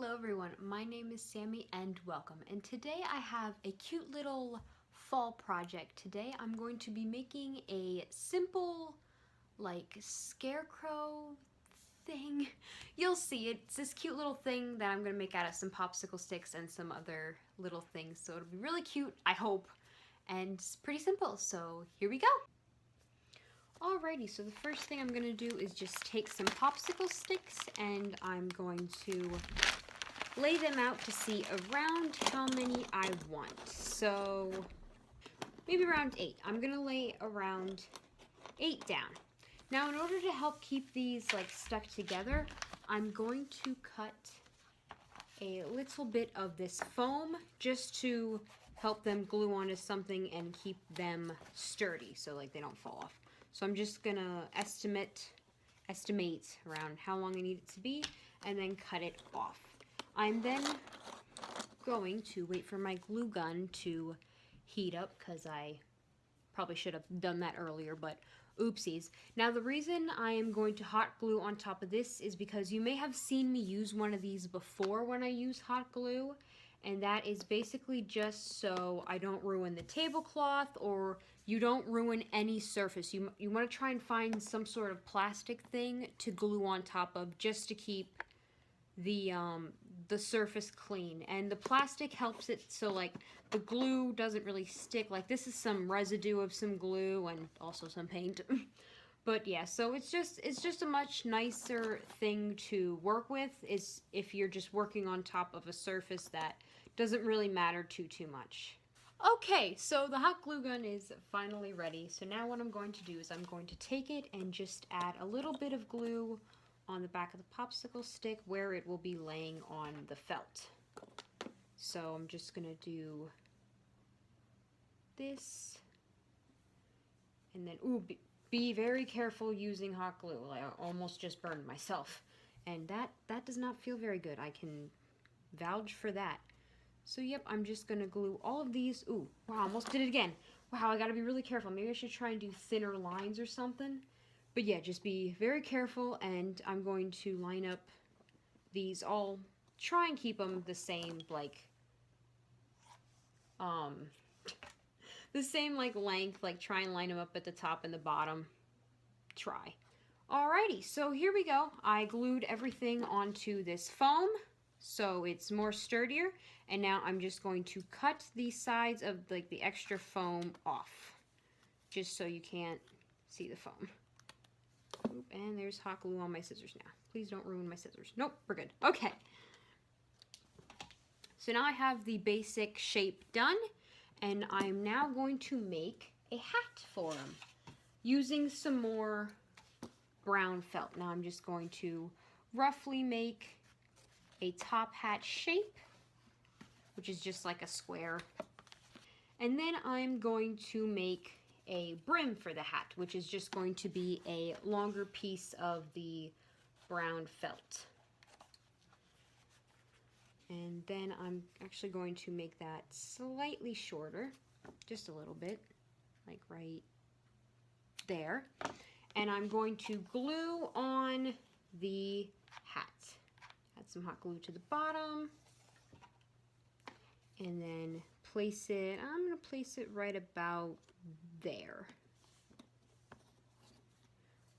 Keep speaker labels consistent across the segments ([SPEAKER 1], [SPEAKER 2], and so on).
[SPEAKER 1] Hello everyone, my name is Sammy and welcome. And today I have a cute little fall project. Today I'm going to be making a simple like scarecrow thing. You'll see, it's this cute little thing that I'm going to make out of some popsicle sticks and some other little things. So it'll be really cute, I hope, and it's pretty simple. So here we go. Alrighty, so the first thing I'm going to do is just take some popsicle sticks and I'm going to lay them out to see around how many I want. So maybe around 8. I'm going to lay around 8 down. Now in order to help keep these like stuck together, I'm going to cut a little bit of this foam just to help them glue onto something and keep them sturdy so like they don't fall off. So I'm just gonna estimate around how long I need it to be and then cut it off. I'm then going to wait for my glue gun to heat up because I probably should have done that earlier, but oopsies. Now the reason I am going to hot glue on top of this is because you may have seen me use one of these before when I use hot glue, and that is basically just so I don't ruin the tablecloth or you don't ruin any surface. You want to try and find some sort of plastic thing to glue on top of just to keep the surface clean. And the plastic helps it so like the glue doesn't really stick. Like this is some residue of some glue and also some paint. But yeah, so it's just a much nicer thing to work with is if you're just working on top of a surface that doesn't really matter too much. Okay, so the hot glue gun is finally ready. So now what I'm going to do is I'm going to take it and just add a little bit of glue on the back of the popsicle stick where it will be laying on the felt. So I'm just going to do this and then, ooh, be very careful using hot glue. I almost just burned myself. And that does not feel very good. I can vouch for that. So yep, I'm just going to glue all of these. Ooh, wow, I almost did it again. Wow, I got to be really careful. Maybe I should try and do thinner lines or something. But yeah, just be very careful, and I'm going to line up these all, try and keep them the same, like, the same, like, length, like, try and line them up at the top and the bottom. Try. Alrighty, so here we go. I glued everything onto this foam, so it's more sturdier, and now I'm just going to cut the sides of, like, the extra foam off, just so you can't see the foam. Oop, and there's hot glue on my scissors now. Please don't ruin my scissors. Nope, we're good. Okay. So now I have the basic shape done, and I'm now going to make a hat for him using some more brown felt. Now I'm just going to roughly make a top hat shape, which is just like a square. And then I'm going to make a brim for the hat, which is just going to be a longer piece of the brown felt. And then I'm actually going to make that slightly shorter, just a little bit, like right there. And I'm going to glue on the hat. Add some hot glue to the bottom. And then place it, I'm going to place it right about there.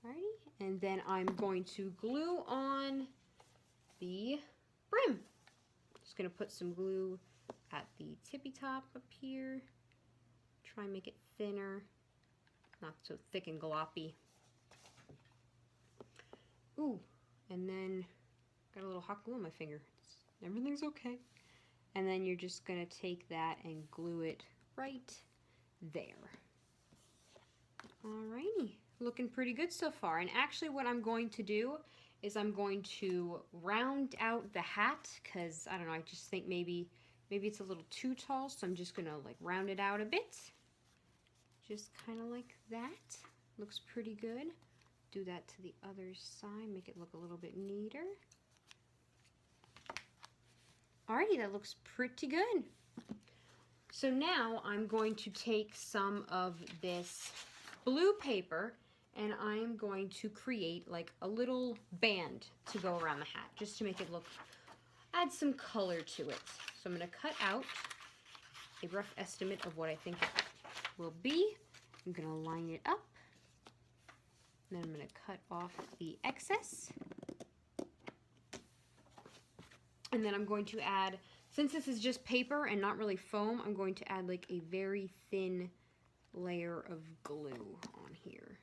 [SPEAKER 1] Alrighty, and then I'm going to glue on the brim. Just going to put some glue at the tippy top up here. Try and make it thinner, not so thick and gloppy. Ooh, and then got a little hot glue on my finger. Everything's okay. And then you're just going to take that and glue it right there. Alrighty, looking pretty good so far. And actually what I'm going to do is I'm going to round out the hat because, I don't know, I just think maybe it's a little too tall, so I'm just going to like round it out a bit. Just kind of like that. Looks pretty good. Do that to the other side, make it look a little bit neater. Alrighty, that looks pretty good. So now I'm going to take some of this blue paper and I'm going to create like a little band to go around the hat just to make it look add some color to it. So I'm going to cut out a rough estimate of what I think it will be. I'm going to line it up. Then I'm going to cut off the excess. And then I'm going to add, since this is just paper and not really foam, I'm going to add like a very thin layer of glue on here.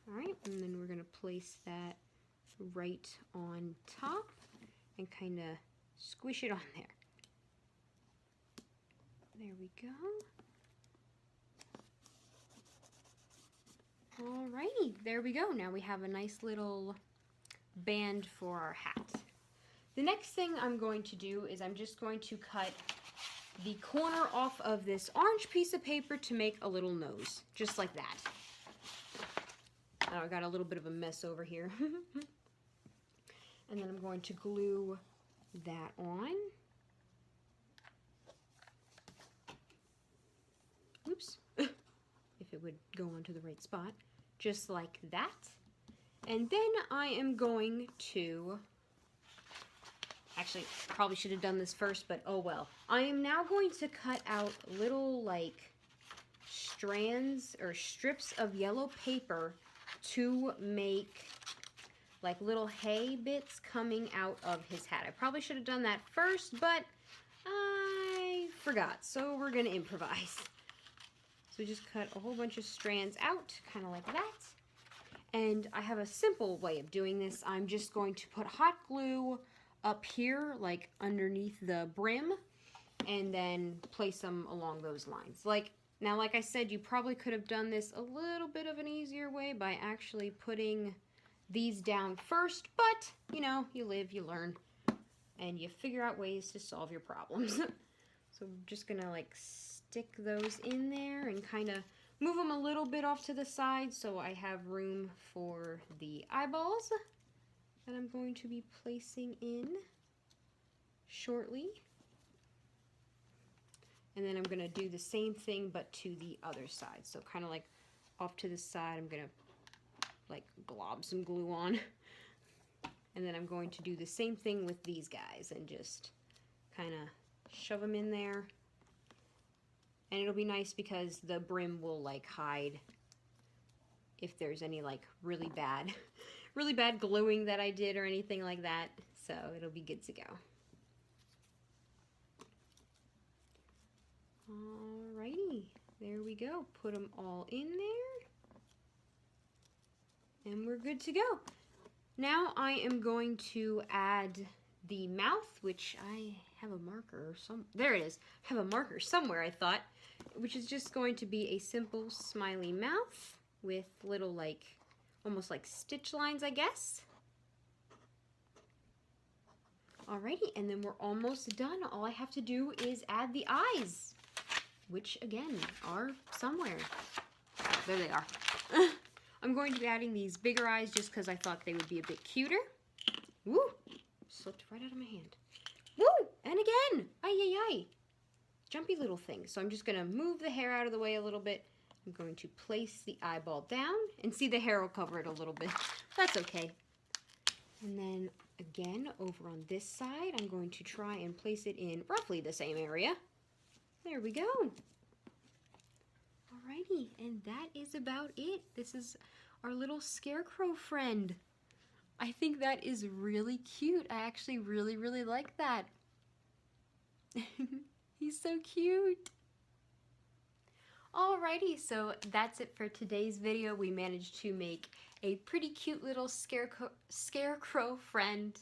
[SPEAKER 1] All right, and then we're going to place that right on top and kind of squish it on there. There we go. Alrighty, there we go. Now we have a nice little band for our hat. The next thing I'm going to do is I'm just going to cut the corner off of this orange piece of paper to make a little nose, just like that. Oh, I got a little bit of a mess over here. And then I'm going to glue that on. Oops. If it would go onto the right spot, just like that. And then I am going to, actually probably should have done this first, but oh well. I am now going to cut out little like strands or strips of yellow paper to make like little hay bits coming out of his hat. I probably should have done that first, but I forgot, so we're gonna improvise. So we just cut a whole bunch of strands out, kind of like that. And I have a simple way of doing this. I'm just going to put hot glue up here, like underneath the brim, and then place them along those lines. Like I said, you probably could have done this a little bit of an easier way by actually putting these down first, but you know, you live, you learn, and you figure out ways to solve your problems. So I'm just gonna like stick those in there and kind of move them a little bit off to the side so I have room for the eyeballs that I'm going to be placing in shortly. And then I'm going to do the same thing but to the other side. So kind of like off to the side, I'm going to like glob some glue on. And then I'm going to do the same thing with these guys and just kind of shove them in there. And it'll be nice because the brim will like hide if there's any like really bad gluing that I did or anything like that. So it'll be good to go. Alrighty, there we go. Put them all in there. And we're good to go. Now I am going to add the mouth, which I have a marker there it is. I have a marker somewhere, I thought, which is just going to be a simple smiley mouth with little like almost like stitch lines, I guess. Alrighty, and then we're almost done. All I have to do is add the eyes, which again are somewhere. Oh, there they are. I'm going to be adding these bigger eyes just because I thought they would be a bit cuter. Woo! Slipped right out of my hand. Woo! And again! Ay, ay, ay. Jumpy little thing. So I'm just going to move the hair out of the way a little bit. I'm going to place the eyeball down. And see, the hair will cover it a little bit. That's okay. And then again, over on this side, I'm going to try and place it in roughly the same area. There we go. Alrighty, and that is about it. This is our little scarecrow friend. I think that is really cute. I actually really, really like that. He's so cute. Alrighty, so that's it for today's video. We managed to make a pretty cute little scarecrow friend,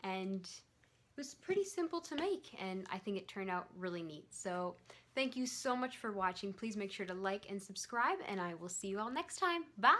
[SPEAKER 1] and it was pretty simple to make, and I think it turned out really neat. So thank you so much for watching. Please make sure to like and subscribe, and I will see you all next time. Bye!